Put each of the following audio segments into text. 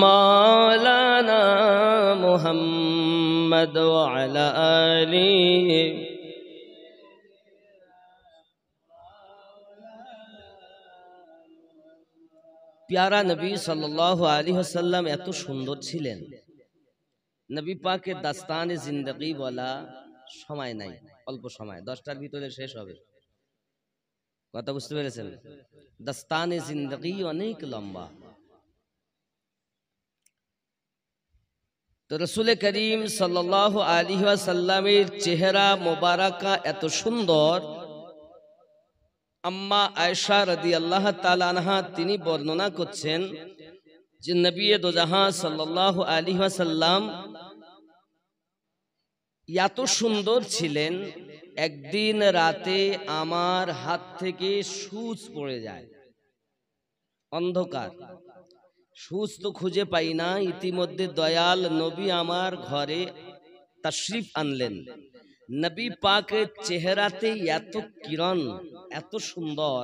मौलाना मुहम्मद व अला आलिहि। प्यारा नबी सल्लल्लाहु अलैहि वसल्लम एत सुंदर छिलेन। नबी पाकेर दास्ताने जिंदगी बला समय নাই, অল্প সময়, 10টার ভিতরে শেষ হবে। কথা বুঝতে পেরেছেন? দাস্তানে জিন্দেগি অনেক লম্বা। তো রাসূল করিম সাল্লাল্লাহু আলাইহি ওয়াসাল্লামের চেহারা মোবারকা এত সুন্দর, আম্মা আয়েশা রাদিয়াল্লাহু তাআলা আনহা তিনি বর্ণনা করছেন যে নবী দো জাহান সাল্লাল্লাহু আলাইহি ওয়াসাল্লাম এত সুন্দর ছিলেন, একদিন রাতে আমার হাত থেকে সুচ পড়ে যায়, অন্ধকার, সুচ তো খুঁজে পাই না। ইতিমধ্যে দয়াল নবী আমার ঘরে তাশরিফ আনলেন। নবী পাকের চেহারাতে এত কিরণ, এত সুন্দর,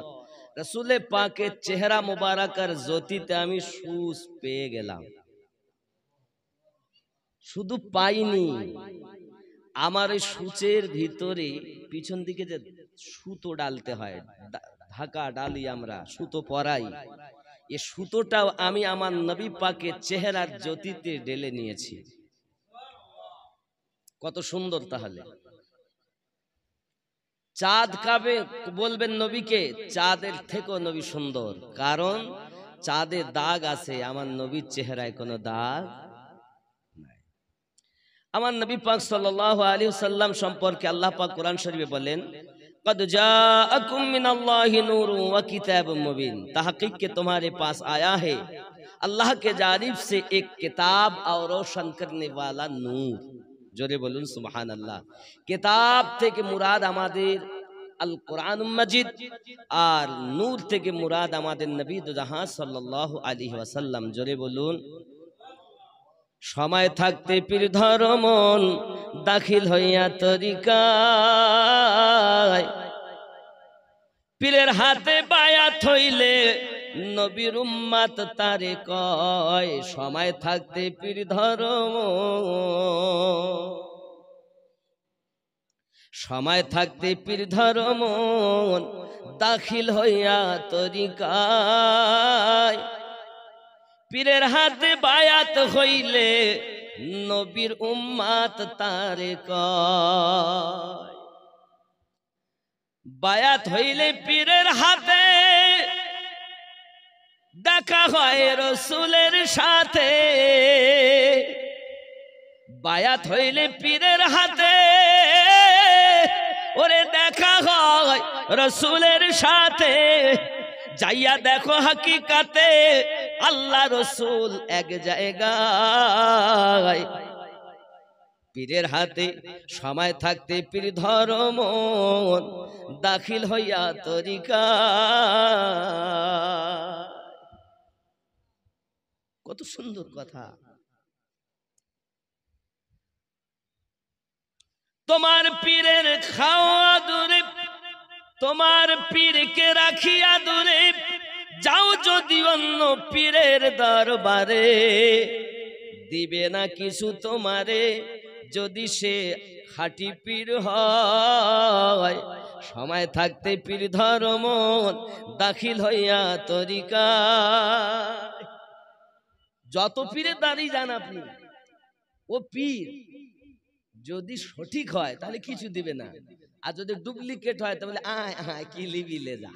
রাসূলে পাকের চেহারা মোবারকার জ্যোতিতে আমি সুচ পেয়ে গেলাম। শুধু পাইনি, আমার এই সূচের ভিতরে পিছন দিকে যে সুতো ডালতে হয়, ঢাকা ডালি, আমরা সুতো পরাই, এই সুতোটাও আমি আমার নবী পাকের চেহারার জ্যোতিতে ঢেলে নিয়েছি। কত সুন্দর! তাহলে চাঁদ কাবে বলবেন নবীকে, চাঁদের থেকেও নবী সুন্দর, কারণ চাঁদে দাগ আছে, আমার নবীর চেহারায় কোনো দাগ। আমার নবী পাক সাল্লাল্লাহু আলাইহি ওয়াসাল্লাম সম্পর্কে আল্লাহ পাক কোরআন শরীফে বলেন, কদ জাআকুম মিনাল্লাহি নূরুন ওয়া কিতাবুম মুবিন, তাহकीक के तुम्हारे पास आया है अल्लाह के जानिब से एक किताब और रोशन करने वाला नूर। जोरे बोलुन सुबहानाल्लाह। किताब থেকে মুরাদ আমাদের আল কোরআনুল মাজিদ, আর নূর থেকে মুরাদ আমাদের নবী দো জাহান সাল্লাল্লাহু আলাইহি ওয়াসাল্লাম। জোরে বলুন। সময় থাকতে পীর ধর মন, দাখিল হইয়া তরিকায়, পীরের হাতে বায়াত হইলে নবীর উম্মত তারে কয়। সময় থাকতে পীর ধর মন, সময় থাকতে পীর ধর মন, দাখিল হইয়া তরিকায়, পীরের হাতে বায়াত হইলে নবীর উম্মত তারে কয়। বায়াত হইলে পীরের হাতে দেখা হয় রাসূলের সাথে, বায়াত হইলে পীরের হাতে ওরে দেখা হয় রাসূলের সাথে। যাইয়া দেখো হাকিকাতে আল্লাহ রসুল এক জায়গায়, পীরের হাতে সময় থাকতে পীর ধর মন, দাখিল হইয়া তরিকা। কত সুন্দর কথা! তোমার পীরের খাওয়া দূরে, তোমার পীরকে রাখিয়া দূরে, যাও যদি অন্য পীরের দরবারে, দিবে না কিছু তোমারে যদি সে খাঁটি পীর হয়। সময় থাকতে পীর ধর মন, দাখিল হইয়া তরিকা। যত পীরে দাঁড়িয়ে যান আপনি, ও পীর যদি সঠিক হয় তাহলে কিছু দিবে না, আর যদি ডুপ্লিকেট হয় তাহলে আয় আয় কি লিবি লে যা।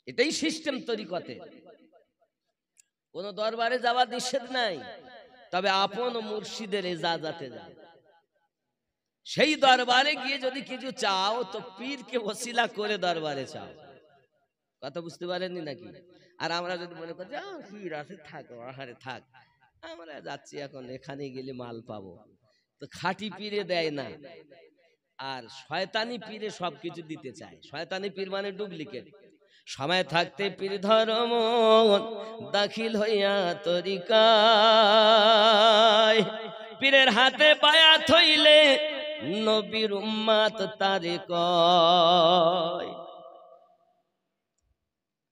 এটাই সিস্টেম তরিকতে। কোন দরবারে যাওয়া নিষেধ নাই, তবে আপন মুর্শিদের ইজাজতে যাও। সেই দরবারে গিয়ে যদি কিছু চাও তো পীরকে ওসিলা করে দরবারে চাও। কথা বুঝতে পারেননি নাকি? আর আমরা যদি মনে করি পীর আছে, থাক আহারে থাক, আমরা যাচ্ছি এখন, এখানে গেলে মাল পাবো, তো খাঁটি পীরে দেয় না। আর শয়তানি পীরে সবকিছু দিতে চায়। শয়তানি পীর মানে ডুপ্লিকেট। সময় থাকতে পীর ধর মন, দাখিল হইয়া তরিকায়, পীরের হাতে বায়াত হইলে নবীর উম্মত তারে কয়।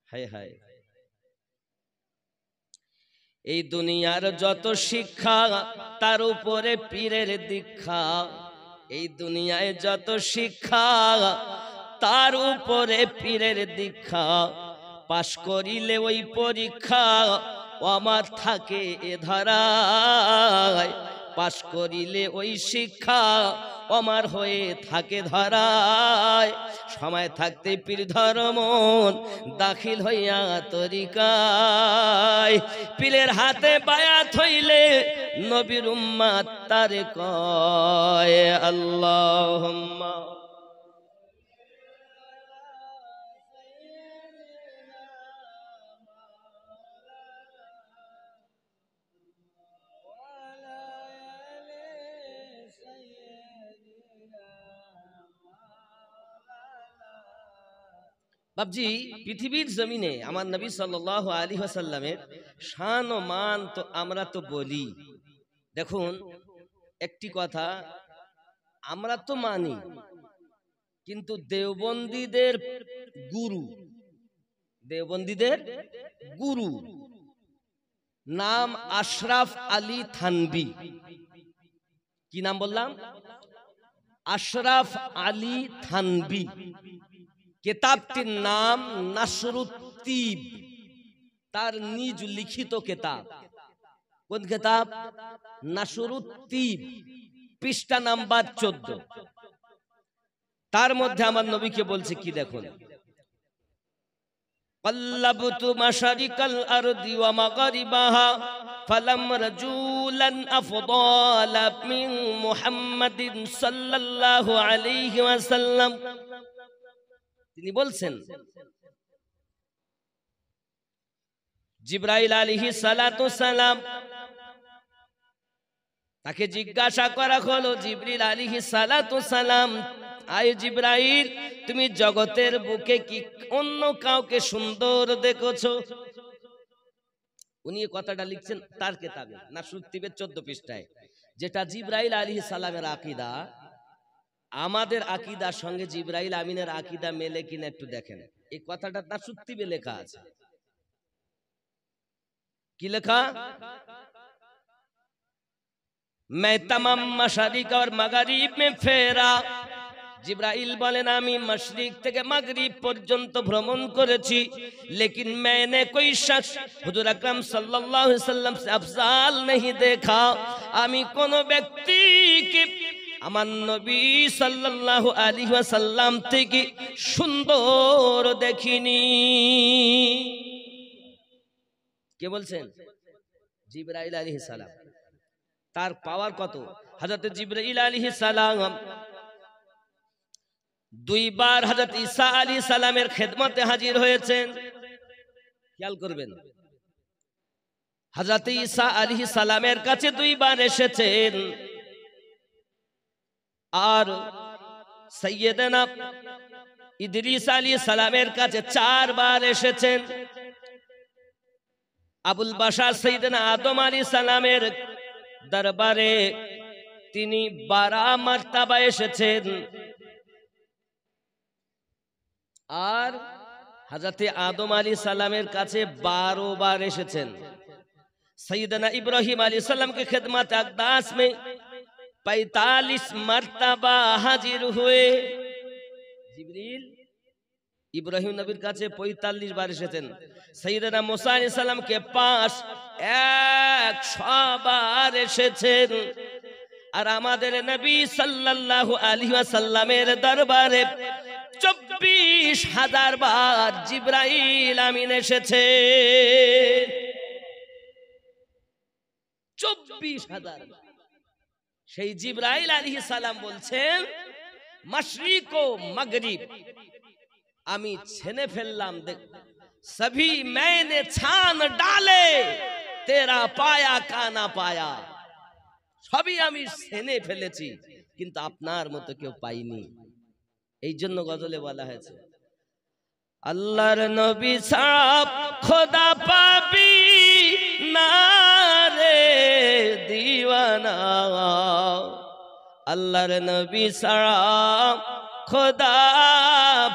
হায় হায়, এই দুনিয়ার যত শিক্ষা তার উপরে পীরের দীক্ষা। এই দুনিয়ায় যত শিক্ষা তার উপরে পীরের দীক্ষা। পাশ করিলে ওই পরীক্ষা আমার থাকে এ ধরায়। পাশ করিলে ওই শিক্ষা আমার হয়ে থাকে ধরায়। সময় থাকতে পীর ধর্ম দাখিল হইয়া তরিকায়। পীরের হাতে বায়াত হইলে নবীর উম্মত তারে কয়। আল্লাহুম্মা বাবজি, পৃথিবীর জমিনে আমার নবী সাল্লাল্লাহু আলাইহি ওয়াসাল্লামের শান ও মান তো আমরা তো বলি। দেখুন একটি কথা, আমরা তো মানি, কিন্তু দেওবন্দীদের গুরু নাম আশরাফ আলী থানভী। কি নাম বললাম? আশরাফ আলী থানভী। কিতাবটির নাম নাসরুত্তিব, তার নিজ লিখিত কিতাব। কোন কিতাব? নাসরুত্তিব, পৃষ্ঠা নাম্বার 14। তার মধ্যে আমার নবীকে বলছে কি দেখুন, قلبت مشارق الأرض ومغاربها فلم رجولا أفضل من محمد صلى الله عليه وسلم। তিনি বলছেন জিবরাইল আলাইহিস সালাতু সালাম, তাকে জিজ্ঞাসা করা হলো, জিবরিল আলাইহিস সালাতু সালাম, আয় জিবরাইল, তুমি জগতের বুকে কি অন্য কাউকে সুন্দর দেখেছো? উনি এই কথাটা লিখছেন তার কিতাবে নাসরুত্তিবের 14 পৃষ্ঠায়। যেটা জিবরাইল আলাইহিস সালামের আকীদা, আমাদের আকীদার সঙ্গে জিবরাইল আমিনের আকীদা মেলে কিনা একটু দেখেন। এই কথাটা নাসরুত্তিবে লেখা আছে। কি লেখা? मैं तमाम मशरिक और मगरिब में फेरा। জিবরাইল বলেন, আমি মশরিক থেকে মাগরিব পর্যন্ত ভ্রমণ করেছি, लेकिन मैंने कोई शख्स हुजूर আকরাম সাল্লাল্লাহু আলাইহি ওয়াসাল্লাম से अफजाल नहीं देखा। আমি কোন ব্যক্তিকে আমার নবী সাল্লাল্লাহু আলাইহি ওয়াসাল্লাম থেকে সুন্দর দেখিনি। কে বলছেন? জিবরাইল আলাইহিস সালাম। তার পাওয়ার কত? হযরত জিবরাইল আলাইহিস সালাম দুইবার হযরত ঈসা আলাইহিস সালামের খেদমতে হাজির হয়েছেন। খেয়াল করবেন, হযরত ঈসা আলাইহিস সালামের কাছে দুইবার এসেছেন, আর সাইয়েদনা ইদ্রিস আলাইহিস সালামের কাছে 4 বার এসেছেন। আবুল বাশার সাইয়েদনা আদম আলাইহিস সালামের দরবারে তিনি 12 মারতাবা এসেছেন, আর হযরতে আদম আলাইহিস সালামের কাছে 12 বার এসেছেন। सैयदना इब्राहिम अलैहिस्सलाम के खिदमत अक़दास में 45 मरतबा हाजिर हुए। जिब्रील इब्राहिम नबीर काछे 45 बार एसेছেন। सैयदना मूसा अलैहिस्सलाम के पास 100 বার এসেছেন। আর আমাদের নবী সাল্লাল্লাহু আলাইহি ওয়াসাল্লামের দরবারে 24,000 বার জিবরাইল আমিন এসেছে। 24,000। সেই জিবরাইল আলাইহিস সালাম বলছেন, মাশরিক ও মাগরিব আমি ছেনে ফেললাম, দেখ সभी मैंने छान डाले तेरा पाया काना पाया। সবই আমি ছেনে ফেলেছি, কিন্তু আপনার মতো কেউ পাইনি। এই জন্য গজলে বলা হয়েছে, আল্লাহর নবী সাহেব খোদা পাবি না রে দিওয়ানা, আল্লাহর নবী ছাড়া খোদা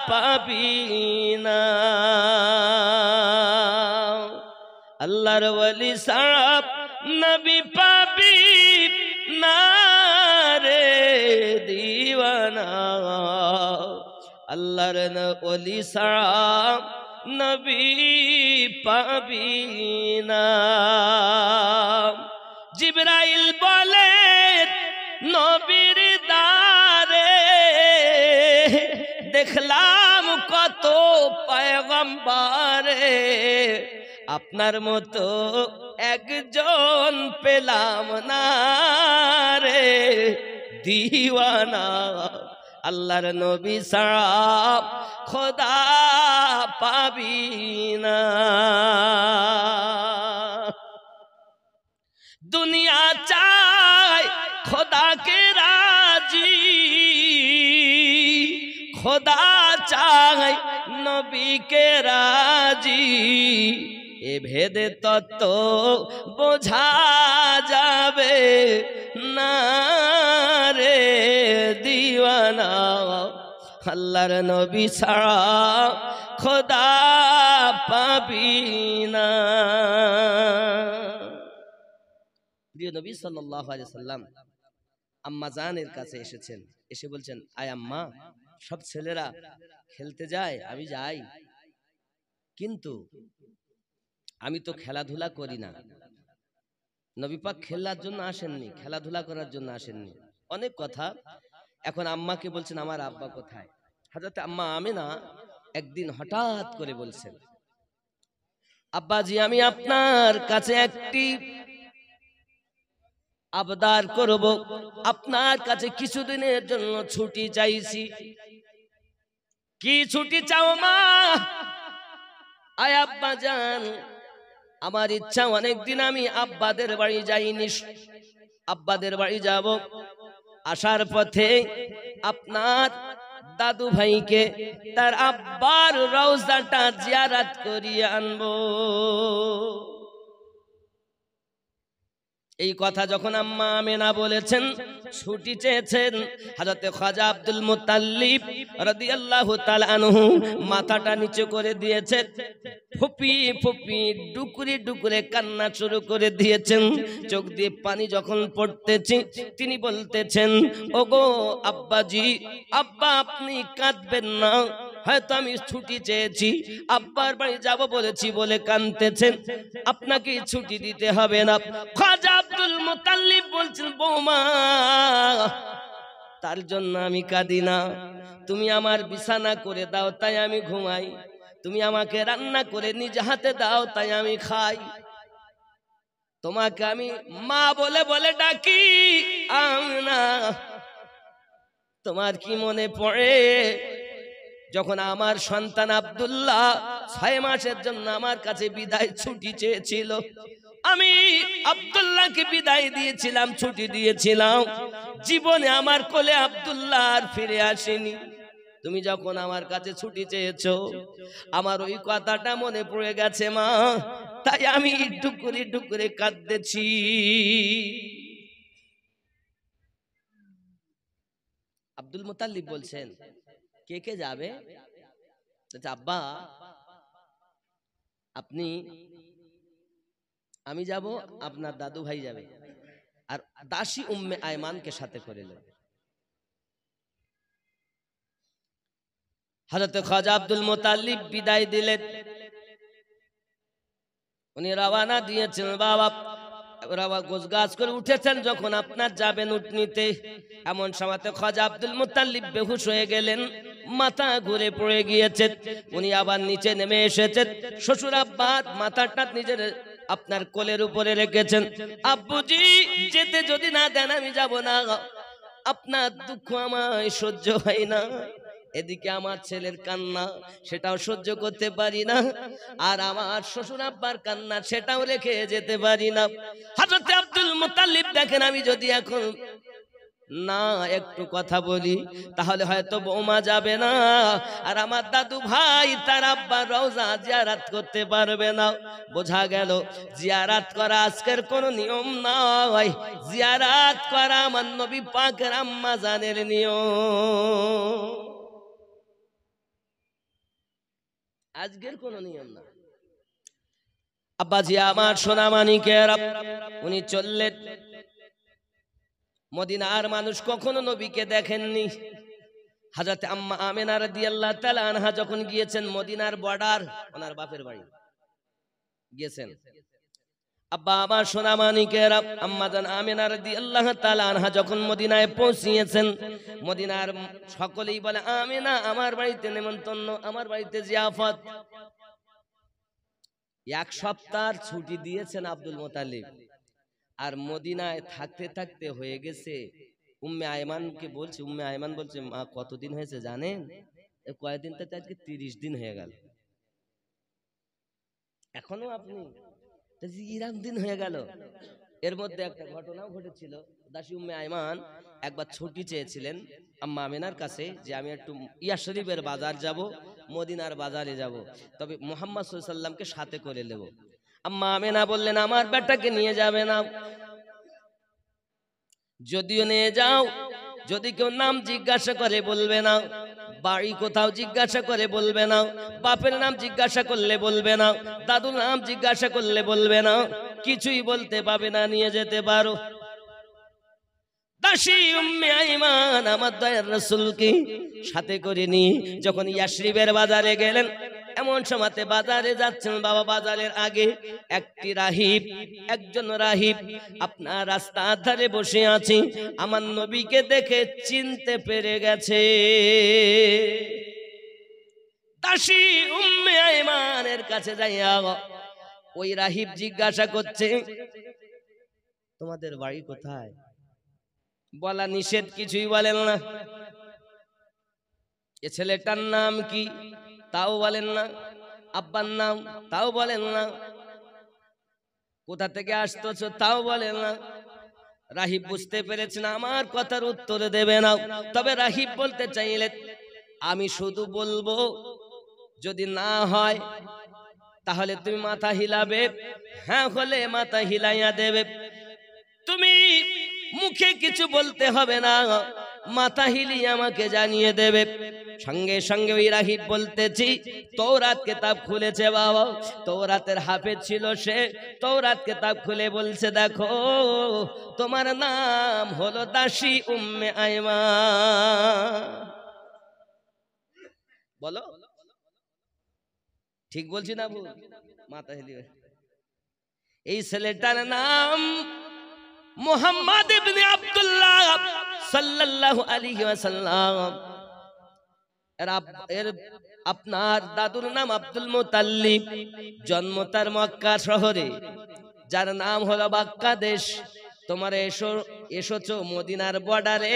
পাবি না, আল্লাহর ওলি ছাড়া নবী পাবি না রে দিওয়ানা, আল্লাহর ওলি ছাড়া নবী পাবি না। জিবরাইল বলে নবীর দারে দেখলাম কত পয়গম্বরে, আপনার মতো একজন পেলাম না রে দিওয়ানা, আল্লাহর নবী ছাড়া খোদা পাবি না। দুনিয়া চায় খোদাকে রাজি, খোদা চায় নবীকে রাজি, এ ভেদে তত্ত্ব বোঝা যাবে না রে দিওয়ানা, আল্লাহর নবী ছাড়া খোদা পাবি না। প্রিয় নবী সাল্লাল্লাহু আলাইহি সাল্লাম আম্মা জানের কাছে এসেছেন, এসে বলছেন, আয় আম্মা, সব ছেলেরা খেলতে যায়, আমি যাই, কিন্তু আমি তো খেলাধুলা করি না। নবী পাক খেলার জন্য আসেননি, খেলাধুলা করার জন্য আসেননি, অনেক কথা। এখন আম্মাকে বলছেন আমার আব্বা কোথায়। হযরত আম্মা আমিনা একদিন হঠাৎ করে বলছেন, আব্বাজি আমি আপনার কাছে একটি আবদার করব, আপনার কাছে কিছুদিনের জন্য ছুটি চাইছি। কি ছুটি চাও মা? আয় আব্বা জান, আমার ইচ্ছা অনেকদিন আমি আব্বাদের বাড়ি যাইনি, আব্বাদের বাড়ি যাব, আসার পথে আপনার দাদু ভাইকে তার আব্বার রওজাটা জিয়ারত করিয়ে আনবো। এই কথা যখন আম্মা আমেনা বলেছেন, ছুটি চেয়েছেন, হযরত খাজা আব্দুল মুত্তালিব রাদিয়াল্লাহু তাআলা আনহু মাথাটা নিচে করে দিয়েছেন, ফুপি ফুপি ডুকুরে ডুকুরে কান্না শুরু করে দিয়েছেন। চোখ দিয়ে পানি যখন পড়তেছে তিনি বলতেছেন, ওগো আব্বাজি, আব্বা আপনি কাঁদবেন না, হয়তো আমি ছুটি চেয়েছি, আব্বার বাড়ি যাব বলেছি বলে কাঁদতেছেন, আপনাকে ছুটি দিতে হবে না। খাজা আব্দুল মুত্তালিব বলছেন, বৌমা তার জন্য আমি কাঁদি না, তুমি আমার বিছানা করে দাও তাই আমি ঘুমাই, তুমি আমাকে রান্না করে নিজ হাতে দাও তাই আমি খাই, তোমাকে আমি মা বলে বলে ডাকি, আমিনা তোমার কি মনে পড়ে যখন আমার সন্তান আব্দুল্লাহ 6 মাসের জন্য আমার কাছে বিদায় ছুটি চেয়েছিল, আমি আব্দুল্লাহকে বিদায় দিয়েছিলাম, ছুটি দিয়েছিলাম, জীবনে আমার কোলে আব্দুল্লাহ আর ফিরে আসেনি, তুমি যখন আমার কাছে ছুটি চেয়েছো আমার ওই কথাটা মনে পড়ে গেছে মা, তাই আমি টুকুরে টুকুরে কাঁদতেছি। আব্দুল মুত্তালিব বলছেন, কে কে যাবে? আব্বা আপনি, আমি যাব, আপনার দাদু ভাই যাবে, আর দাসী উম্মে আয়মানকে সাথে করে নেবে। হযরত খাজা আব্দুল মুত্তালিব বিদায় দিলেন, উনি রওনা দিয়েছেন, বাবা গোছগাছ করে উঠেছেন, যখন আপনার যাবেন উঠনিতে, এমন সময়তে খাজা আব্দুল মুত্তালিব বেহুশ হয়ে গেলেন, মাথা ঘুরে পড়ে গিয়েছে, উনি আবার নিচে নেমে এসেছেন, শ্বশুর আব্বার মাথাটা নিজের আপনার কোলের উপরে রেখেছেন, আব্বুজি যেতে যদি না দেন আমি যাব না, আপনার দুঃখ আমায় সহ্য হয় না, এদিকে আমার ছেলের কান্না সেটাও সহ্য করতে পারি না, আর আমার শ্বশুর আব্বার কান্না সেটাও রেখে যেতে পারি না। হযরত আব্দুল মুত্তালিব দেখেন, আমি যদি এখন না একটু কথা বলি, তাহলে হয়তো বৌমা যাবে না, আর আমার দাদু ভাই তার আব্বার রওজা জিয়ারত করতে পারবে না। বোঝা গেল জিয়ারত করা আজকের কোন নিয়ম নয়, জিয়ারত করা আমার নবী পাকের আম্মা জানের নিয়ম, আজকের কোন নিয়ম না। আব্বাজি আমার সোনা মানিকের, উনি চললেন। মদিনার মানুষ কখনো নবীকে দেখেননি। হযরত আম্মা আমেনা রাদিয়াল্লাহু তাআলা আনহা যখন গিয়েছেন মদিনার বর্ডার, ওনার বাপের বাড়ি গিয়েছেন। আব্বা আমার সোনা মানিকের, আম্মা জান আমেনা রাদিয়াল্লাহু তাআলা আনহা যখন মদিনায় পৌঁছিয়েছেন, মদিনার সকলেই বলে আমেনা আমার বাড়িতে নেমন্তন্ন, আমার বাড়িতে জিয়াফত। এক সপ্তাহ ছুটি দিয়েছেন আব্দুল মুত্তালিব, আর মদিনায় থাকতে থাকতে হয়ে গেছে। উম্মে আয়মানকে বলছে, উম্মে আয়মান বলছে মা কতদিন হয়েছে জানেন? কয়েকদিন তো আজকে 30 দিন হয়ে গেল, এখনো আপনি ইরাম দিন হয়ে গেল। এর মধ্যে একটা ঘটনাও ঘটেছিল। দাসী উম্মে আয়মান একবার ছুটি চেয়েছিলেন আম্মা আমেনার কাছে যে আমি একটু ইয়া শরীফের বাজার যাব, মদিনার বাজারে যাব, তবে মুহাম্মদ সাল্লাল্লাহু আলাইহি সাল্লামকে সাথে করে নেব। আম্মা আমেনা বললেন আমার বেটাকে নিয়ে যাবে না, যদিও নিয়ে যাও, যদি কেউ নাম জিজ্ঞাসা করে বলবে না, বাড়ি কোথাও জিজ্ঞাসা করে বলবে না, বাপের নাম জিজ্ঞাসা করলে বলবে না, দাদুর নাম জিজ্ঞাসা করলে বলবে না, কিছুই বলতে পাবে না, নিয়ে যেতে পারো। দাসী উম্মে আইমান আমার দয়ার রাসূলকে সাথে করে নিয়ে যখন ইয়াসরিবের বাজারে গেলেন, এমন সময়তে বাজারে যাচ্ছেন বাবা, বাজারের আগে একজন রাহিব আপনার রাস্তার ধারে বসে আছে, আমার নবীকে দেখে চিনতে পেরে গেছে। দাসী উম্মে আইমানের কাছে যাইয়া ওই রাহিব জিজ্ঞাসা করছে তোমাদের বাড়ি কোথায়? বলা নিষেধ, কিছুই বলেন না। এ ছেলেটার নাম কি তাও বলেন না, আব্বার নাম তাও বলেন না, কোথা থেকে আসতেছ তাও বলেন না। রাহিব বুঝতে পেরেছেন আমার কথার উত্তর দেবে না, তবে রাহিব বলতে চাইলেন আমি শুধু বলবো, যদি না হয় তাহলে তুমি মাথা হিলাবে, হ্যাঁ হলে মাথা হিলাইয়া দেবে, তুমি মুখে কিছু বলতে হবে না, মাথা হিলিয়ে আমাকে জানিয়ে দেবে। সঙ্গে সঙ্গে ওই রাহিব বলতেছি তৌরাত কিতাব খুলেছে বাবা, তৌরাতের হাফেজ ছিল সে, তৌরাত কিতাব খুলে বলছে দেখো তোমার নাম হলো দাসী উম্মে আইমান। বলো ঠিক বলছি না ভুল? মাথা হিলিয়ে। এই ছেলেটার নাম মুহাম্মদ ইবনে আব্দুল্লাহ সাল্লাল্লাহু আলাইহি ওয়াসাল্লাম। এর আপনার দাদুর নাম আব্দুল মুত্তালিব, জন্ম তার মক্কা শহরে, যার নাম হলো বাক্কা দেশ। তোমরা এসেছো মদিনার বর্ডারে,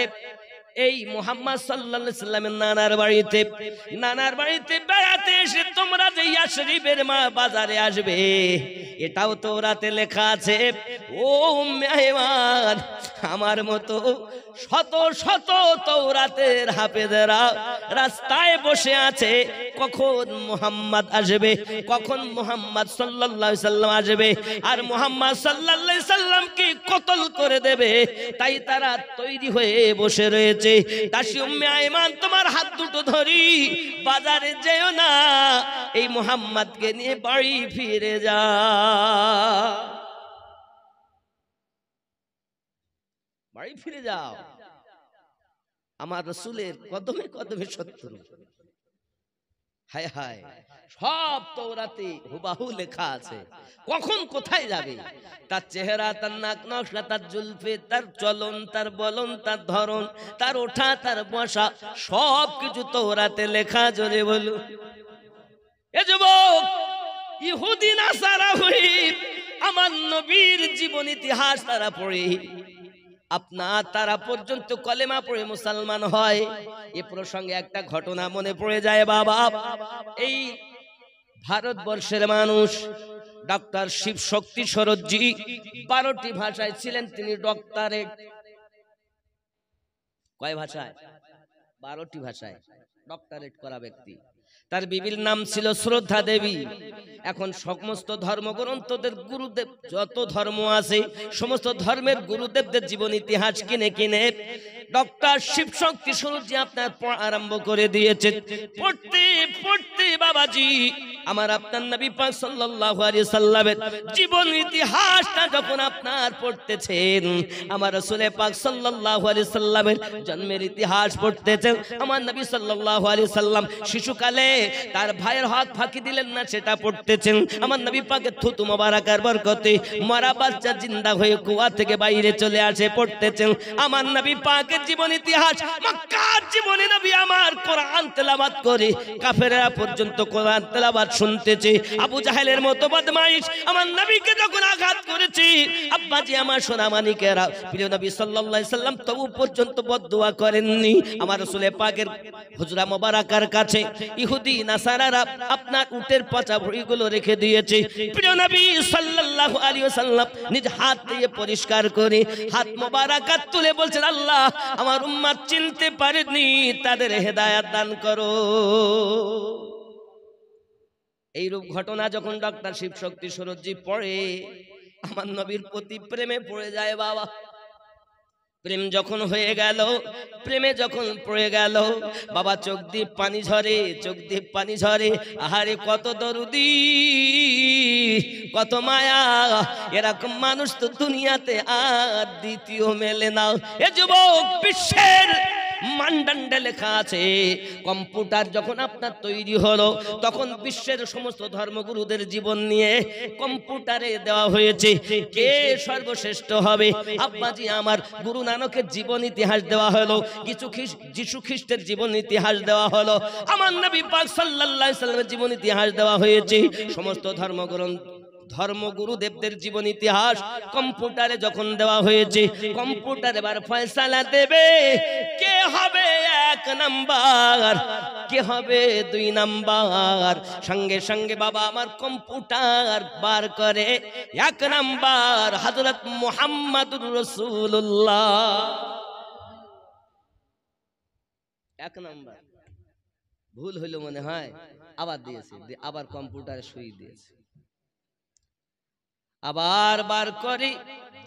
এই মুহাম্মদ সাল্লাল্লাহু আলাইহি সাল্লামের নানার বাড়িতে বেড়াতে এসে তোমরা যে ইয়াসরিবের বাজারে আসবে, এটাও তৌরাতে লেখা আছে। ও উম্মে আইমান, আমার মতো শত শত তৌরাতের হাফেজেরা রাস্তায় বসে আছে, কখন মুহাম্মদ আসবে, কখন মুহাম্মদ সাল্লাল্লাহু আলাইহি সাল্লাম আসবে, আর মুহাম্মদ সাল্লাল্লাহু আলাইহি সাল্লামকে কতল করে দেবে, তাই তারা তৈরি হয়ে বসে রয়েছে। দাসী উম্মে আইমান তোমার হাত দুটো ধরি, বাজারে যেও না, এই মুহাম্মদকে নিয়ে বাড়ি ফিরে যা। বাড়ি ফিরে যাও, আমার রাসূলের কদমে কদমে শত্রু। হায় হায়, সব তৌরাতে হুবাহু লেখা আছে, কখন কোথায় যাবে, তার চেহারা, তার নাক নকশা, তার জুলফে, তার চলন, তার বলন, তার ধরন, তার ওঠা, তার বসা, সব কিছু তৌরাতে লেখা। জোরে বলুন। এ যুবক, ইহুদি নাসারা হই আমার নবীর জীবন ইতিহাস তারা পড়ে, আপনার তারা পর্যন্ত কলেমা পড়ে মুসলমান হয়। এ প্রসঙ্গে একটা ঘটনা মনে পড়ে যায় বাবা। এই ভারতবর্ষের মানুষ ডক্টর শিব শক্তি সরোজজি 12টি ভাষায় ছিলেন, তিনি ডক্টরেট। কয় ভাষায়? 12টি ভাষায় ডক্টরেট করা ব্যক্তি। তার বিবির নাম ছিল শ্রদ্ধা দেবী। এখন সমস্ত ধর্মগ্রন্থদের গুরুদেব, যত ধর্ম আছে সমস্ত ধর্মের গুরুদেবদের জীবন ইতিহাস কিনে কিনে ডক্টর শিবশক্তি স্বরূপজি আপনার পড়া আরম্ভ করে দিয়েছে। পড়তে পড়তে বাবাজি আমার আপনার নবী পাক সাল্লাল্লাহু আলাইহি সাল্লামের জীবন ইতিহাসটা যখন আপনার পড়তেছেন, আমার রাসূল পাক সাল্লাল্লাহু আলাইহি সাল্লামের জন্মের ইতিহাস পড়তেছেন, আমার নবী সাল্লাল্লাহু আলাইহি সাল্লাম শিশুকালে তার ভাইয়ের হক ফাঁকি দিলেন না সেটা পড়তেছেন, আমার নবী পাকের থুতু মোবারকের বরকতে মরা বাচ্চা জিন্দা হয়ে কুয়া থেকে বাইরে চলে আসে পড়তেছেন, আমার নবী পাকের জীবন ইতিহাস মক্কার জীবনে নবী আমার কোরআন তেলাওয়াত করে কাফেররা পর্যন্ত কোরআন তেলাওয়াত শুনতেছে। আবু জাহেলের মতো বদমাইশ আমার নবীকে যখন আঘাত করেছে, আব্বাজি আমার সোনা মানিকেরা, প্রিয় নবী সাল্লাল্লাহু আলাইহি সাল্লাম তবু পর্যন্ত বদদুয়া করেননি। আমার রাসূল পাকের হুজরা মোবারকার কাছে ইহুদি নাসারারা আপনার উটের পচা ভুঁড়িগুলো রেখে দিয়েছে। প্রিয় নবী সাল্লাল্লাহু আলাইহি ওয়াসাল্লাম নিজ হাত দিয়ে পরিষ্কার করে হাত মোবারকাত তুলে বলছেন, আল্লাহ আমার উম্মত চিনতে পারেনি, তাদের হেদায়েত দান করো। এইরূপ ঘটনা যখন ডক্টর শিবশক্তি স্বরূপজি পড়ে, আমার নবীর প্রতি প্রেমে পড়ে যায় বাবা। প্রেম যখন হয়ে গেল, প্রেমে যখন পড়ে গেল বাবা, চোখ দিয়ে পানি ঝরে, চোখ দিয়ে পানি ঝরে। আহারে কত দরদি, কত মায়া, এরকম মানুষ তো দুনিয়াতে আর দ্বিতীয় মেলে না। এ যুবক, বিশ্বের মানদণ্ডে লেখা আছে, কম্পিউটার যখন আপনার তৈরি হলো তখন বিশ্বের সমস্ত ধর্মগুরুদের জীবন নিয়ে কম্পিউটারে দেওয়া হয়েছে কে সর্বশ্রেষ্ঠ হবে। আব্বাজি আমার গুরু নানকের জীবন ইতিহাস দেওয়া হলো, যিশু খ্রিস্টের জীবন ইতিহাস দেওয়া হলো, আমার নবী পাক সাল্লাল্লাহু আলাইহি সাল্লামের জীবন ইতিহাস দেওয়া হয়েছে। সমস্ত ধর্মগুরুদেবদের জীবন ইতিহাস কম্পিউটারে যখন দেওয়া হয়েছে, কম্পিউটার এবার ফয়সালা দেবে কে হবে 1 নাম্বার, কে হবে 2 নাম্বার। সঙ্গে সঙ্গে বাবা আমার কম্পিউটার বার করে 1 নাম্বার হযরত মুহাম্মদুর রাসূলুল্লাহ। 1 নাম্বার ভুল হইল মনে হয়, আবার দিয়েছে, আবার কম্পিউটারে সুই দিয়েছে, আবার বার করে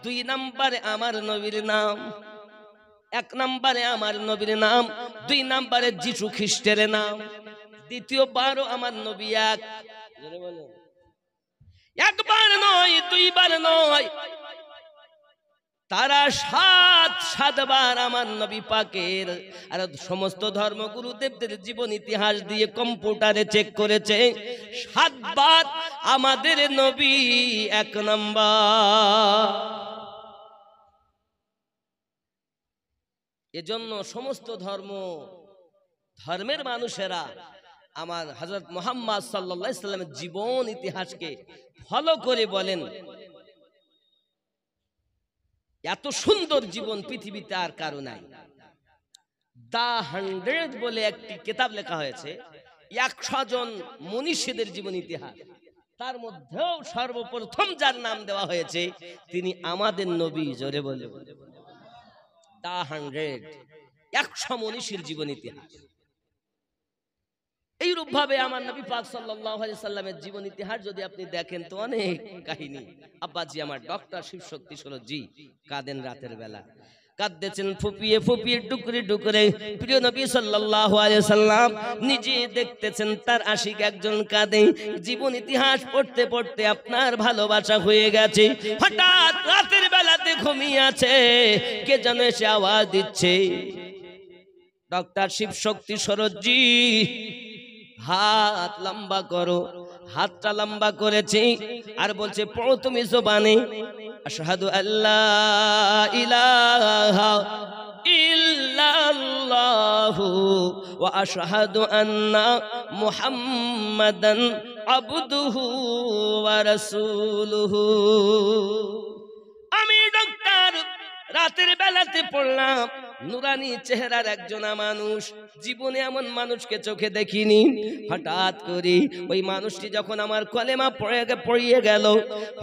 2 নম্বরে আমার নবীর নাম, 1 নম্বরে আমার নবীর নাম, 2 নম্বরে যিশু খ্রিস্টের নাম, দ্বিতীয়বারও আমার নবী এক। একবার নয়, 2 বার নয়, তারা 7 বার আমার নবী পাকের আর সমস্ত ধর্মগুরুদেবদের জীবন ইতিহাস দিয়ে কম্পিউটারে চেক করেছে। 7 বার আমাদের নবী 1 নাম্বার। এজন্য সমস্ত ধর্মের মানুষেরা আমার হযরত মুহাম্মদ সাল্লাল্লাহু আলাইহি সাল্লামের জীবন ইতিহাসকে ফলো করে বলেন, এত সুন্দর জীবন পৃথিবীতে আর কারো নাই। দা 100 বলে একটি কিতাব লেখা হয়েছে, 100 জন মনীষীদের জীবন ইতিহাস, তার মধ্যেও সর্বপ্রথম যার নাম দেওয়া হয়েছে তিনি আমাদের নবী। জোরে বলে দা 100 মনীষীর জীবন ইতিহাস। এইরূপ ভাবে আমার নবী পাক সাল্লাল্লাহু আলাইহি সাল্লামের জীবন ইতিহাস যদি আপনি দেখেন তো অনেক কাহিনী। আব্বাজি আমার ডক্টর শিবশক্তি স্বরূপজি কাঁদেন রাতের বেলা, কাঁদতেছেন ফুপিয়ে ফুপিয়ে, টুকরে টুকরে। প্রিয় নবী সাল্লাল্লাহু আলাইহি সাল্লাম নিজে দেখতেছেন তার আশিক একজন কাঁদে। জীবন ইতিহাস পড়তে পড়তে আপনার ভালোবাসা হয়ে গেছে। হঠাৎ রাতের বেলাতে ঘুমিয়ে আছে, কে যেন এসে আওয়াজ দিচ্ছে, ডক্টর শিবশক্তি স্বরূপজি হাত লম্বা করো। হাতটা লম্বা করেছি আর বলছে, পড়ো তুমি জবানে, আশহাদু আল্লা ইলাহা ইল্লাল্লাহু ওয়া আশহাদু আন্না মুহাম্মাদান আবদুহু ওয়া রাসূলুহু। আমি ডক্টর রাতের বেলাতে পড়লাম, নুরানি চেহারার একজনা মানুষ, জীবনে এমন মানুষকে চোখে দেখিনি। হঠাৎ করে ওই মানুষটি যখন আমার কলেমা পড়িয়ে গেল,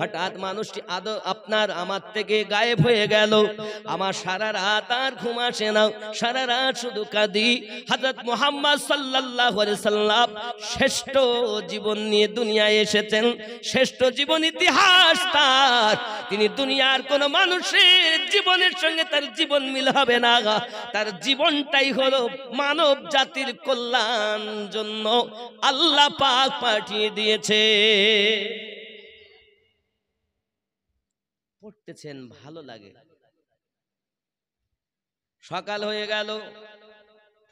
হঠাৎ মানুষটি আপনার আমার থেকে গায়েব হয়ে গেল। আমার সারা রাত আর ঘুম আসে না, সারা রাত শুধু কাঁদি। হযরত মুহাম্মদ সাল্লাল্লাহু আলাইহি সাল্লাম শ্রেষ্ঠ জীবন নিয়ে দুনিয়ায় এসেছেন, শ্রেষ্ঠ জীবন ইতিহাস তার। তিনি দুনিয়ার কোন মানুষের জীবনের সঙ্গে তার জীবন মিল হবে না। তার জীবনটাই হলো মানব জাতির কল্যাণ জন্য আল্লাহ পাক পাঠিয়ে দিয়েছে। পড়তেছেন ভালো লাগে। সকাল হয়ে গেল,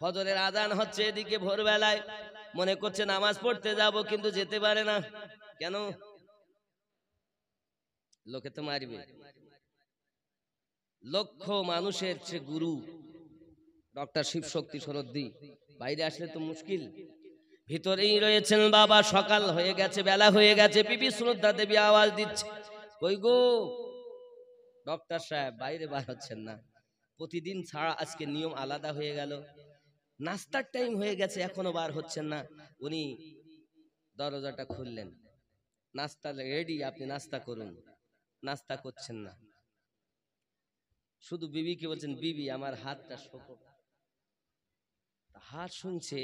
ফজরের আজান হচ্ছে এদিকে ভোরবেলায়, মনে করছে নামাজ পড়তে যাব, কিন্তু যেতে পারে না। কেন? লোকে তো মারবে। লক্ষ মানুষের সে গুরু ডক্টর শিবশক্তি সরদ্দি, বাইরে আসলে তো মুশকিল, ভিতরেই রয়েছেন বাবা। সকাল হয়ে গেছে, বেলা হয়ে গেছে, বিবি শ্রদ্ধা দেবী আওয়াজ দিচ্ছে, কই গো ডক্টর সাহেব, বাইরে বার হচ্ছেন না। প্রতিদিন ছাড়া আজকে নিয়ম আলাদা হয়ে গেল, নাস্তার টাইম হয়ে গেছে, এখনো বার হচ্ছেন না। উনি দরজাটা খুললেন, নাস্তা রেডি, আপনি নাস্তা করুন। নাস্তা করছেন না, শুধু বিবিকে বলছেন, বিবি আমার হাতটা শোকো। হাত শুনছে,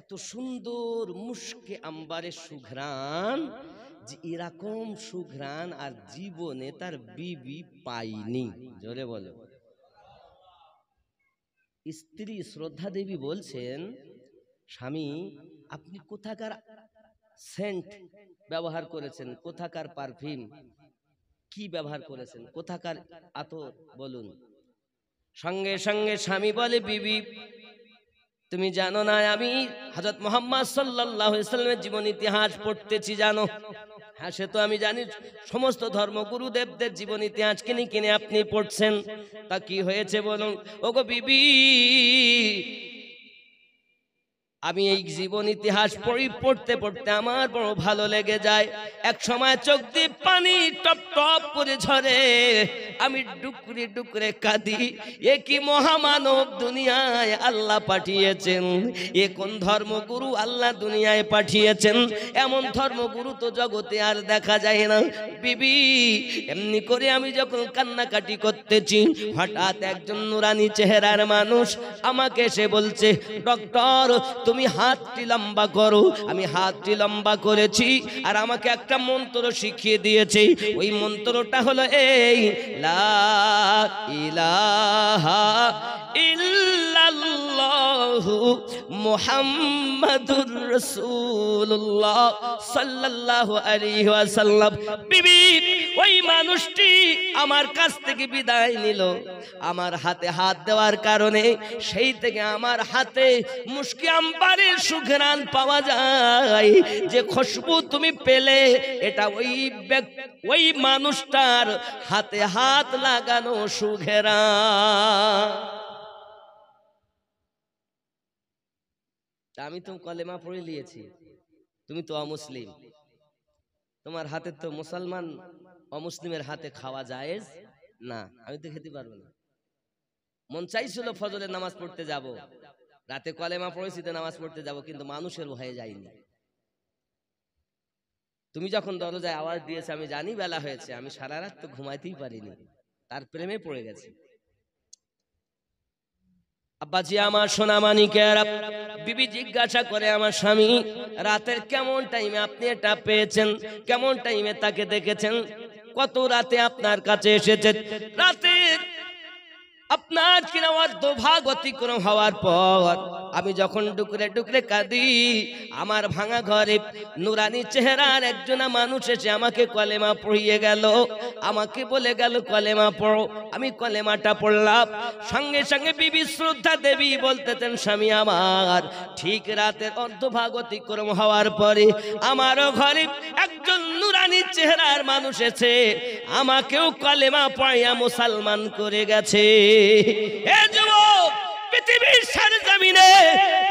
এত সুন্দর মুশকে আম্বারের সুঘ্রাণ, যে এরকম সুঘ্রাণ আর জীবনে তার বিবি পাইনি। জোরে বলো। স্ত্রী শ্রদ্ধা দেবী বলছেন, স্বামী আপনি কোথাকার সেন্ট ব্যবহার করেছেন, কোথাকার পারফিউম কি ব্যবহার করেছেন, কোথাকার আতর বলুন। সঙ্গে সঙ্গে স্বামী বলে, বিবি তুমি জানো না আমি হযরত মুহাম্মদ সাল্লাল্লাহু আলাইহি ওয়াসাল্লামের জীবন ইতিহাস পড়তেছি, জানো? হ্যাঁ সে তো আমি জানি, সমস্ত ধর্মগুরু দেবদের জীবন ইতিহাস কিনে কিনে আপনি পড়ছেন, তা কি হয়েছে বলুন। ওগো বিবি, আমি এই জীবন ইতিহাস পড়তে পড়তে আমার বড় ভালো লেগে যায়। এক সময় চোখ দিয়ে পানি টপ টপ করে ঝরে, আমি ডুকরে ডুকরে কাঁদি। এ কি মহামানব দুনিয়ায় আল্লাহ পাঠিয়েছেন, এ কোন ধর্মগুরু আল্লাহ দুনিয়ায় পাঠিয়েছেন। এমন ধর্মগুরু তো জগতে আর দেখা যায় না। বিবি এমনি করে আমি যখন কান্নাকাটি করতেছি, হঠাৎ একজন নুরানি চেহারার মানুষ আমাকে এসে বলছে, ডক্টর তুমি হাতটি লম্বা করো। আমি হাতটি লম্বা করেছি, আর আমাকে একটা মন্ত্র শিখিয়ে দিয়েছে। ওই মন্ত্রটা হলো এই, লা ইলাহা ইল্লাল্লাহু মুহাম্মাদুর রাসূলুল্লাহ সাল্লাল্লাহু আলাইহি ওয়াসাল্লাম। বিবি ওই মানুষটি আমার কাছ থেকে বিদায় নিল, আমার হাতে হাত দেওয়ার কারণে সেই থেকে আমার হাতে মুশকি আম্বারের সুঘ্রাণ পাওয়া যায়। যে খুশবু তুমি পেলে, এটা ওই মানুষটার হাতে হাত লাগানো সুঘ্রাণ। আমি তো কলেমা পড়ে নিয়েছি, তুমি তো অমুসলিম, তোমার হাতে তো মুসলমান অমুসলিমের হাতে খাওয়া জায়েজ না, আমি তো খেতে পারবো না। মন চাইছিল ফজরের নামাজ পড়তে যাব, রাতে কলেমা পড়েছি তো নামাজ পড়তে যাব, কিন্তু মানুষের ভয়ে যাইনি। তুমি যখন দরজায় আওয়াজ দিয়েছে, আমি জানি বেলা হয়েছে, আমি সারা রাত তো ঘুমাইতেই পারিনি, তার প্রেমে পড়ে গেছি। আব্বাজি আমার সোনা মানিকেরা, বিবি জিজ্ঞাসা করে আমার স্বামী, রাতের কেমন টাইমে আপনি এটা পেয়েছেন, কেমন টাইমে তাকে দেখেছেন, কত রাতে আপনার কাছে এসেছেন? রাতে আপনার কিনা অর্ধভাগ অতিক্রম হওয়ার পর আমি যখন ডুকরে ডুকরে কাঁদি, আমার ভাঙা ঘরে নুরানি চেহারার একজনা মানুষ এসে আমাকে কলেমা পড়িয়ে গেল, আমাকে বলে গেল কলেমা পড়ো। আমি কলেমাটা পড়লাম, সঙ্গে সঙ্গে বিবি শ্রদ্ধা দেবী বলতেছেন, স্বামী আমার ঠিক রাতের অর্ধভাগ অতিক্রম হওয়ার পরে আমারও ঘরে একজন নুরানি চেহারার মানুষ এসে আমাকেও কলেমা পড়িয়া মুসলমান করে গেছে। এ যুবক, পৃথিবীর সরজমিনে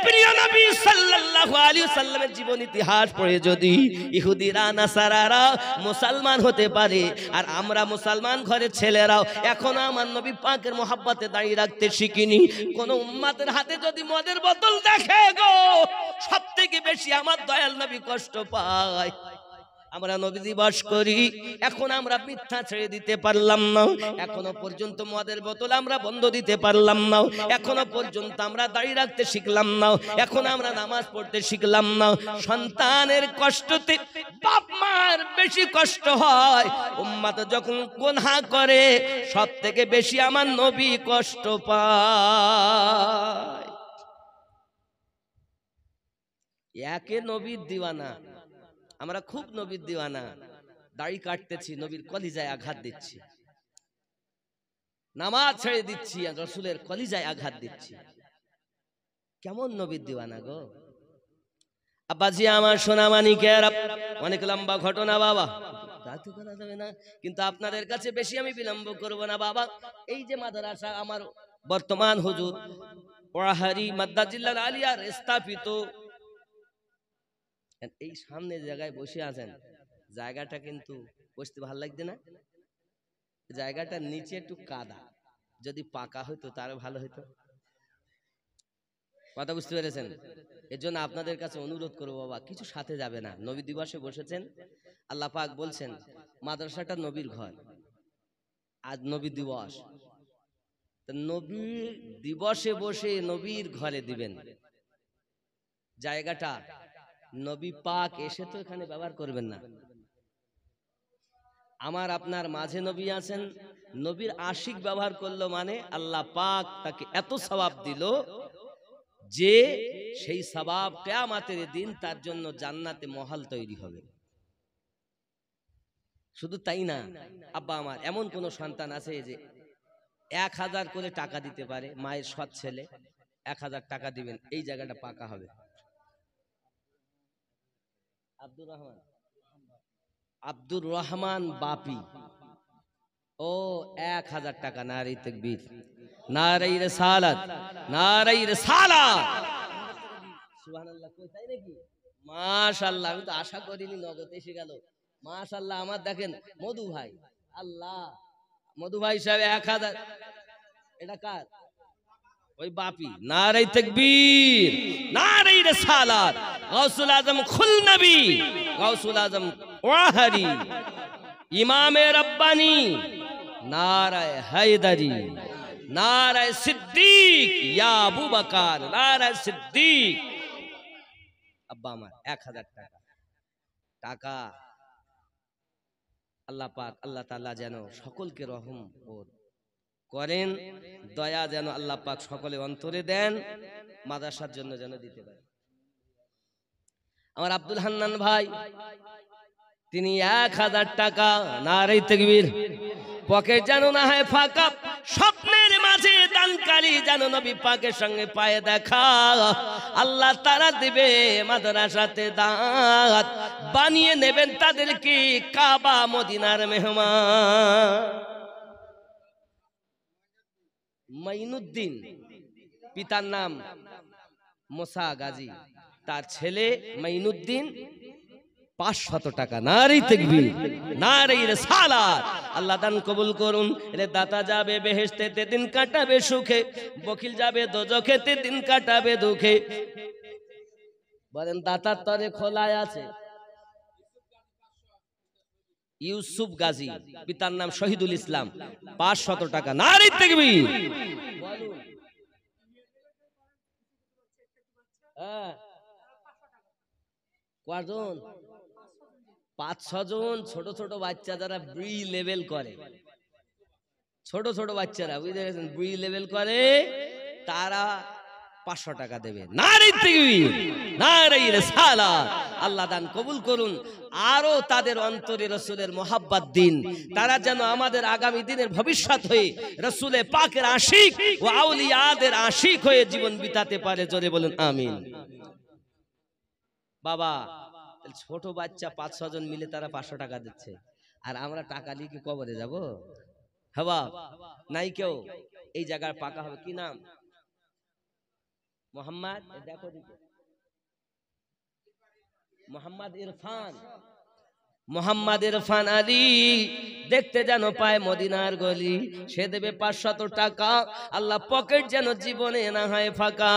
প্রিয় নবী সাল্লাল্লাহু আলাইহি ওয়াসাল্লামের জীবন ইতিহাস পড়ে যদি ইহুদিরা নাসারারা মুসলমান হতে পারে, আর আমরা মুসলমান ঘরের ছেলেরাও এখনো আমার নবী পাকের মহব্বতে দাঁড়িয়ে রাখতে শিখিনি। কোন উম্মতের হাতে যদি মদের বোতল দেখে গো, সবথেকে বেশি আমার দয়াল নবী কষ্ট পায়। আমরা নবী দিবস করি, এখন আমরা মিথ্যা ছেড়ে দিতে পারলাম না, এখনো পর্যন্ত মদের বোতল আমরা বন্ধ দিতে পারলাম না, এখনো পর্যন্ত আমরা দাঁড়িয়ে রাখতে শিখলাম না, এখন আমরা নামাজ পড়তে শিখলাম না। সন্তানের কষ্টতে বাপ মার বেশি কষ্ট হয়। উম্মত যখন গুনাহ করে সব থেকে বেশি আমার নবী কষ্ট পায়। একে নবীর দিওয়ানা, আমরা খুব নবীর দিওয়ানা, দাড়ি কাটতেছি, নবীর কলিজায় আঘাত দিচ্ছি, নামাজ ছেড়ে দিচ্ছি, রাসূলের কলিজায় আঘাত দিচ্ছি। কেমন নবীর দিওয়ানা গো আব্বাজি আমার সোনামানিকের। অনেক লম্বা ঘটনা বাবা, রাত করা যাবে না, কিন্তু আপনাদের কাছে বেশি আমি বিলম্ব করব না বাবা। এই যে মাদ্রাসা আমার বর্তমান হুজুর ওয়াহারি মাদ্দাজিল্লাল আলিয়ার স্থাপিত, এই সামনে জায়গায় বসে আছেন, জায়গাটা কিন্তু বসতে ভালো লাগছে না, জায়গাটা নিচে একটু কাদা, যদি পাকা হইতো তার ভালো হইতো। কথা বুঝতে পেরেছেন? এর জন্য আপনাদের কাছে অনুরোধ করবো বাবা, কিছু সাথে যাবে না। নবী দিবসে বসেছেন, আল্লাহ পাক বলছেন মাদ্রাসাটা নবীর ঘর, আজ নবী দিবস, নবী দিবসে বসে নবীর ঘরে দিবেন জায়গাটা, নবী পাক এসে তো এখানে ব্যবহার করবেন না। আমার আপনার মাঝে নবী আছেন, নবীর আশিক ব্যবহার করলো মানে আল্লাহ পাক তাকে এত সওয়াব দিল যে সেই সওয়াব কিয়ামতের দিন তার জন্য জান্নাতে মহল তৈরি হবে। শুধু তাই না আব্বা আমার, এমন কোন সন্তান আছে যে 1000 করে টাকা দিতে পারে, মায়ের সৎ ছেলে 1000 টাকা দিবেন, এই জায়গাটা পাকা হবে। আব্দুর রহমান বাপি, ও 1000 টাকা। নারে তাকবীর, নারে রিসালাত, নারে রিসালাত, সুবহানাল্লাহ। কই তাই নাকি? মাশাআল্লাহ, আমি তো আশা করিনি, নগদ এসে গেল। মাশাআল্লাহ। আমার দেখেন মধু ভাই, আল্লাহ, মধু ভাই সাহেব 1000, এটা কার? ওই বাপি। নারে তাকবীর, নারে রিসালাত, গাউসুল আজম খুল নবী, গাউসুল আজম ওয়াহারি, ইমামে রব্বানি, নারায়ে হায়দারি, নারায়ে সিদ্দিক, ইয়া আবু বকর, নারায়ে সিদ্দিক। আব্বা আমার 1000 টাকা, টাকা আল্লাহ পাক আল্লাহ তাআলা যেন সকলকে রহম করেন, দয়া যেন আল্লাহ পাক সকলে অন্তরে দেন, মাদ্রাসার জন্য যেন দিতে পারে। আমার আব্দুল হান্নান ভাই, তিনি 1000 টাকা, নারে তাকবীর, পকেট যেন না হয় ফাঁকা, স্বপ্নের মাঝে দানকারী যেন নবী পাকের সঙ্গে পায়ে দেখা, আল্লাহ তারা দিবে মাদ্রাসাতে দাঁত বানিয়ে নেবেন তাদেরকে কাবা মদিনার মেহমান। মাইনুদ্দিন, পিতার নাম মোসা গাজী, তার ছেলে মাইনুদ্দিন 500 টাকা। নারে তাকবীর, নারে রিসালাত। আল্লাহ দান কবুল করুন। রে দাতা যাবে বেহেশতে, দিন কাটাবে সুখে, বকিল যাবে দোজখে, দিন কাটাবে দুঃখে। বলেন দাতার তরে খোলায় আছে। ইউসুফ গাজী, পিতার নাম শহীদুল ইসলাম, 500 টাকা। নারে তাকবীর। বলুন কয়জন? 5-6 জন। ছোট ছোট বাচ্চা যারা ব্রি লেভেল করে, ছোট ছোট বাচ্চারা বুঝতে গেছেন, ব্রি লেভেল করে, তারা 500 টাকা দেবে। নারে তাকবীর, নারে রিসালাত। আল্লাহ দান কবুল করুন। আরো তাদের অন্তরে রাসূলের মোহাব্বত দিন, তারা যেন আমাদের আগামী দিনের ভবিষ্যৎ হয়ে রাসূলে পাকের আশিক ও আউলিয়াদের আশিক হয়ে জীবন বিতাতে পারে। জোরে বলুন আমিন। বাবা, ছোট বাচ্চা 5-6 জন মিলে তারা 500 টাকা দিচ্ছে, আর আমরা টাকা নিয়ে কি কবরে যাব? হবা নাই কেউ। এই জায়গার পাকা হবে। কি নাম? মোহাম্মদ, দেখো দিকে মোহাম্মদ ইরফান, মোহাম্মদ ইরফান আলী দেখতে যেন পায় মদিনার গলি, সে দেবে 500 টাকা। আল্লাহ পকেট যেন জীবনে না হয় ফাঁকা।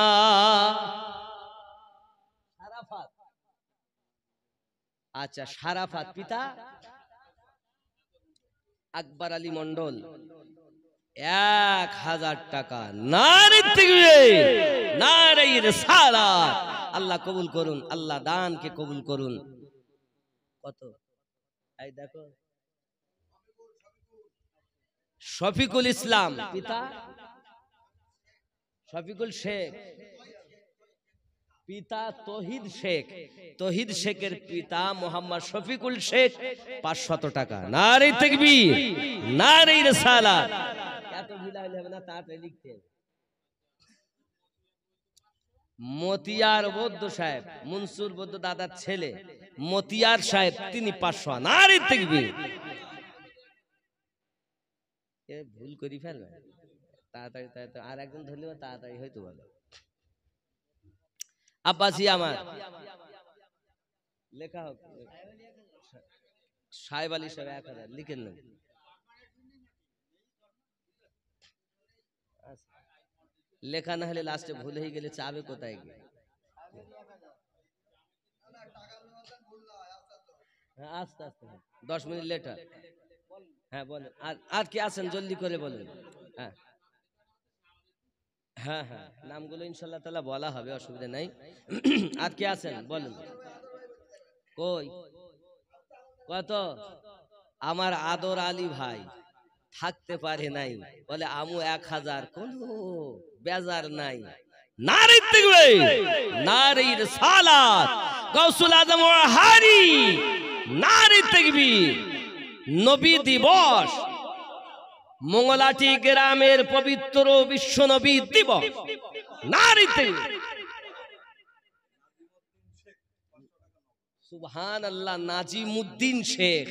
শারাফাত, আচ্ছা শারাফাত পিতা আকবর আলী মন্ডল 1000 টাকা। নারে তাকবীর, নারে রিসালাত। আল্লাহ কবুল করুন, আল্লাহ দানকে কবুল করুন। কত? এই দেখো শফিকুল ইসলাম পিতা শফিকুল শেখ, পিতা তহিদ শেখ, তহিদ শেখের পিতা মোহাম্মদ শফিকুল শেখ 500 টাকা। নারে তাকবীর, নারে রিসালাত। এত বিলাইলে হবে না, তাড়াতাড়ি লিখতে হবে। মতিয়ার বৌদ্ধ সাহেব, মনসুর বৌদ্ধ দাদার ছেলে মতিয়ার সাহেব, তিনি 500। নারে তাকবীর। এ ভুল করি ফেলবে, তাড়াতাড়ি তাড়াতাড়ি আর একজন ধরলে তাড়াতাড়ি হয়তো বলে। আব্বাসি আমার লেখা হোক, সাহেব আলী সাহেব 1000 লিখেন না। লেখা না হলে লাস্টে ভুল হয়ে গেলে চাবে কোথায় গিয়ে। আস্তে আস্তে 10 মিনিট লেটার। হ্যাঁ বলেন, আর কি আছেন জলদি করে বলেন। হ্যাঁ হ্যাঁ হ্যাঁ, নামগুলো ইনশাআল্লাহ তাআলা বলা হবে, অসুবিধা নাই। আর কি আছেন বলেন। কই কত? আমার আদর আলী ভাই থাকতে পারে নাই, বলে আমু 1000, কোনো বেজার নাই। নারে তাকবীর, নারে রিসালাত। গাউসুল আজম ওয়াহারি, নারে তাকবীর। নবী দিবস, মঙ্গলাটি গ্রামের পবিত্র বিশ্ব নবী দিবস। নারে তাকবীর, সুবহানাল্লাহ। নাজিমউদ্দিন শেখ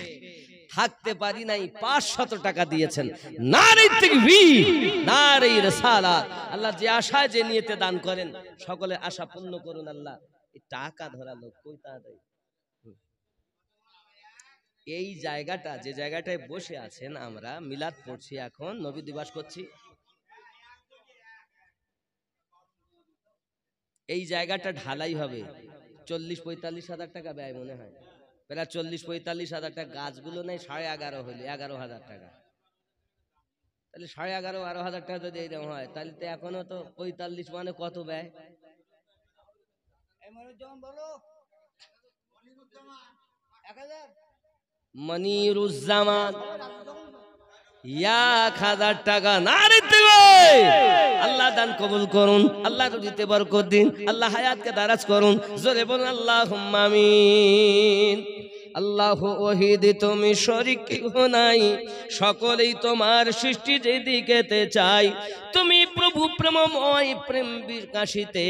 থাকতে পারি নাই, 500 টাকা দিয়েছেন। নারে তাকবীর, নারে রিসালাত। আল্লাহ যে আশায় যে নিয়তে দান করেন, সকলের আশা পূর্ণ করুন আল্লাহ। এই টাকা ধরা লোক কই তাড়াতাড়ি। এই জায়গাটা, যে জায়গাটায় বসে আছেন, আমরা মিলাদ পড়ছি, এখন নবী দিবস করছি। এই জায়গাটা ঢালাই হবে, 40-45 হাজার টাকা ব্যয় মনে হয়, প্রায় 40-45 হাজার টাকা। গাছগুলো নেই 11.5 হলে 11,000 টাকা। তাহলে 11.5-12,000 টাকা যদি এইরকম হয়, তাহলে তো এখনো তো 45, মানে কত ব্যয়। মনিরুজ্জামান 1000 টাকা। নারে তাকবীর। আল্লাহ দান কবুল করুন, আল্লাহ রুজিতে বরকত দিন, আল্লাহ হায়াতকে দারাজ করুন। জোরে বলুন আল্লাহুম্মা আমিন। আল্লাহ ওয়াহিদ, তুমি শরীক কেহ নাই, সকলেই তোমার সৃষ্টি যেদিকেতে চাই। তুমি প্রভু প্রেমময়, প্রেম বিকাশিতে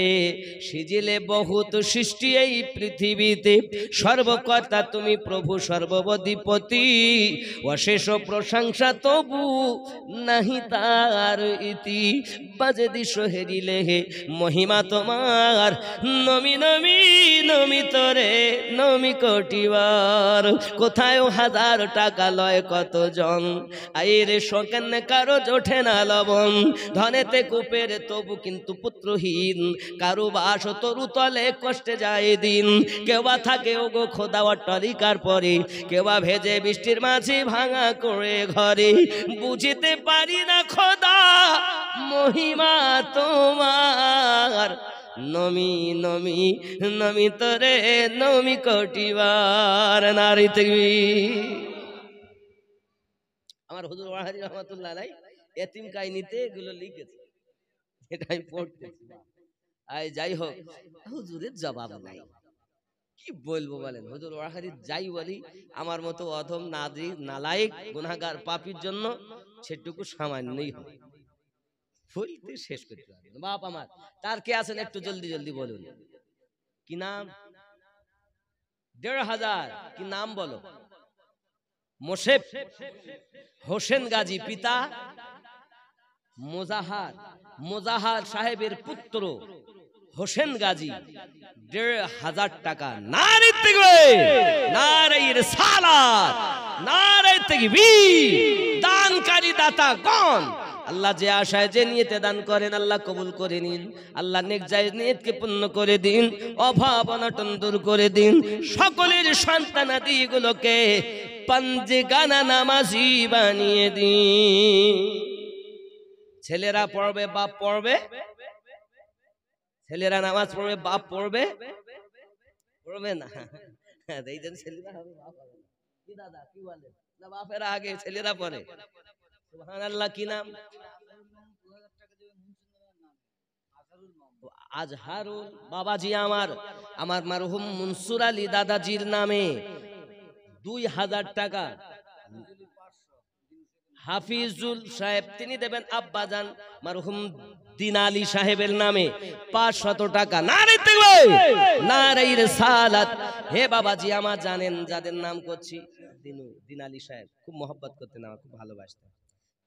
সিজিলে বহুত সৃষ্টি এই পৃথিবীতে। সর্বকর্তা তুমি প্রভু, সর্ববধিপতি, অশেষ প্রশংসা তবু নাহি তার ইতি। বাজে দিশ হেরিলে হে মহিমা তোমার, নমি নমি নমি তোরে নমি কোটিবার। কোথায় 1000 টাকা লয় কতজন, আইরে শোকেন কারো জোঠে না লবণ। ধনেতে কূপের তবু কিন্তু পুত্রহীন, কারো বাস তরু তলে কষ্টে যায় দিন। কেউবা থাকে ওগো খোদা অট্টালিকার পরে, কেউবা ভেজে বৃষ্টির মাঝে ভাঙা করে ঘরে। বুঝিতে পারি না খোদা মহিমা তোমার, নমি নমি নমি তোরে নমি কোটিবার। নারে তাকবীর। আমার হুজুর ওয়াহারি রহমাতুল্লাহ আলাইহি এতিম কাহিনীতে এগুলো লিখেছে, এটা আমি পড়তেছি। আই যাই হোক, হুজুরের জবাব নাই, কি বলবো বলেন। হুজুর ওয়াহারি যাই বলি, আমার মতো অধম নালায়েক গুনাহগার পাপীর জন্য সেটুকু সামান্যই হয়, বলতে শেষ করতে পারবে না। বাপ আমার, তার কে আছেন একটু জলদি জলদি বলুন। কি নাম? 1500। কি নাম বলো? মোশেফ হোসেন গাজী, পিতা মোজাহার, মোজাহার সাহেবের পুত্র হোসেন গাজী ১,৫০০ টাকা। নারে তাকবীর, নারে রিসালাত, নারে তাকবীর। দানকারী দাতা কোন? আল্লাহ যে আশায় যে নিয়তে দান করেন আল্লাহ কবুল করে নিন। আল্লাহ নেক জায়েজ নিয়তকে পূর্ণ করে দিন, অভাব অনটন দূর করে দিন। সকলের সন্তানাদি গুলোকে পাঞ্জেগানা নামাজি বানিয়ে দিন। ছেলেরা পড়বে, বাপ পড়বে, ছেলেরা নামাজ পড়বে, বাপ পড়বে, পড়বে না। এই যে ছেলেরা হবে, বাপ হবে না। কি দাদা কি বলে? না বাপেরা আগে, ছেলেরা পড়ে। সুবহানাল্লাহ। কি নাম? আজহারুল বাবাজি আমার মারহুম মনসুর আলী দাদাজির নামে ২,০০০ টাকা। হাফিজুল সাহেব তিনি দেবেন আব্বাজান মারহুম দিন আলী সাহেবের নামে ৫০০ টাকা। নারে তাকবীর, নারে রিসালাত। হে বাবাজি আমার, জানেন যাদের নাম করছি, দিন আলী সাহেব খুব মহব্বত করতেন, আমার খুব ভালোবাসতেন।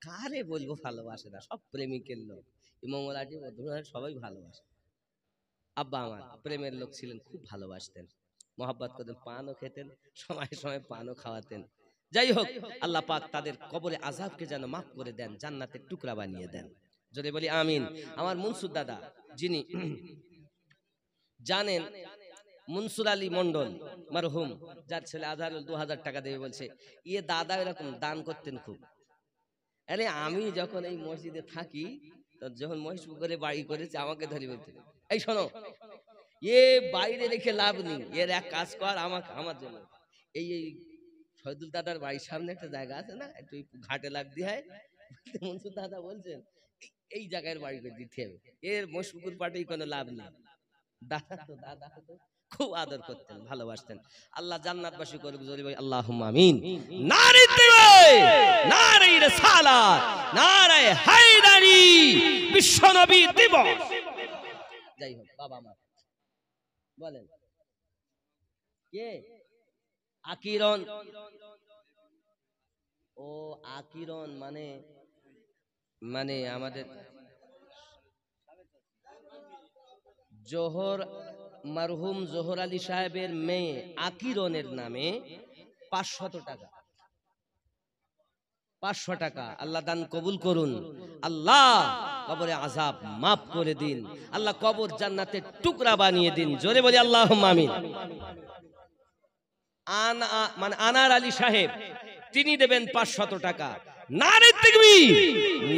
কারে বলবো ভালোবাসে না, সব প্রেমিকের লোক। ইমামুল সবাই ভালোবাসে। আব্বা আমার প্রেমের লোক ছিলেন, খুব ভালোবাসতেন, মহব্বত করতেন, পানও খেতেন, সময় সময় পানও খাওয়াতেন। যাই হোক, আল্লাহ পাক তাদের কবরে আযাবকে যেন মাফ করে দেন, জান্নাতের টুকরা বানিয়ে দেন। যদি বলি আমিন। আমার মনসুর দাদা, যিনি জানেন মনসুর আলী মন্ডল মারহুম, যার ছেলে আজহারুল ২,০০০ টাকা দেবে বলছে, ইয়ে দাদা এরকম দান করতেন খুব। আরে আমি যখন এই মসজিদে থাকি, যখন মহেশপুকুরে বাড়ি করেছে, আমাকে ধরে বলতে, এই শোনো, এ বাইরে রেখে লাভ নেই, এর এক কাজ কর, আমার জন্য এই শহীদুল দাদার বাড়ির সামনে একটা জায়গা আছে না, একটু ঘাটে লাগ দিয়ে হয়। মনসুর দাদা বলছেন এই জায়গায় বাড়ি করে দিতে হবে, এর মহেশপুকুর পাটেই কোনো লাভ নেই। দাদা তো খুব আদর করতেন, ভালোবাসতেন। আল্লাহ জান্নাতবাসী করুক, জোরে বলি আল্লাহুম্মা আমিন। নারে তাকবীর, নারে রিসালাত, নারে হায়দারি, বিশ্বনবী দিবস। যাই হোক, বাবা মা বলেন কে? আকিরন। ও আকিরন মানে আমাদের জোহর মারহুম জোহর আলী সাহেবের মেয়ে আকিরনের নামে ৫০০ টাকা। ৫০০ টাকা। আল্লাহ দান কবুল করুন। আল্লাহ কবরে আযাব মাফ করে দিন। আল্লাহ কবর জান্নাতের টুকরা বানিয়ে দিন। জোরে বলি আল্লাহুম্মা আমিন। আনার আলী সাহেব তিনি দেবেন ৫০০ টাকা। নারে তাকবীর,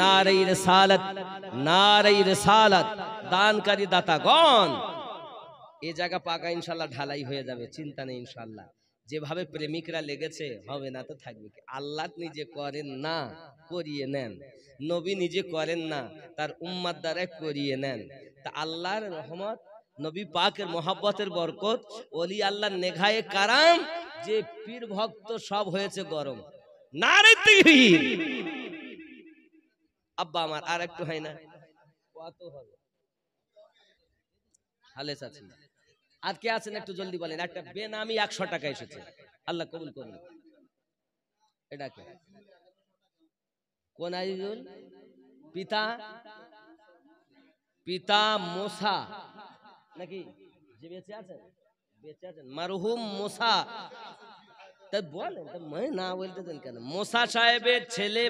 নারে রিসালাত, নারে রিসালাত। দানকারী দাতাগণ, এই জায়গা পাকা ইনশাআল্লাহ ঢালাই হয়ে যাবে, চিন্তা নেই ইনশাআল্লাহ। যেভাবে প্রেমিকরা লেগেছে, হবে না তো থাকবে কি? আল্লাহ নিজে করেন না, করিয়ে নেন। নবী নিজে করেন না, তার উম্মাত দ্বারা করিয়ে নেন। তা আল্লাহর রহমত, নবী পাকের মহব্বতের বরকত, ওলি আল্লাহর নেঘায়ে কারাম, যে পীর ভক্ত সব হয়েছে গরম। নারে তাকবীর। আব্বা আমার আর একটু হয় না, কত হবে? হালেস আছে আর কে আছেন একটু জলদি বলেন। একটা বেনামি ১০০ টাকা এসেছে, আল্লাহ কবুল করুন। এটা কে? কোন আইজুল? পিতা মোসা নাকি? যে বেঁচে আছেন, বেঁচে আছেন মারহুম মোসা। তাই বলেন, না বলতে দেন কেন? মোসা সাহেবের ছেলে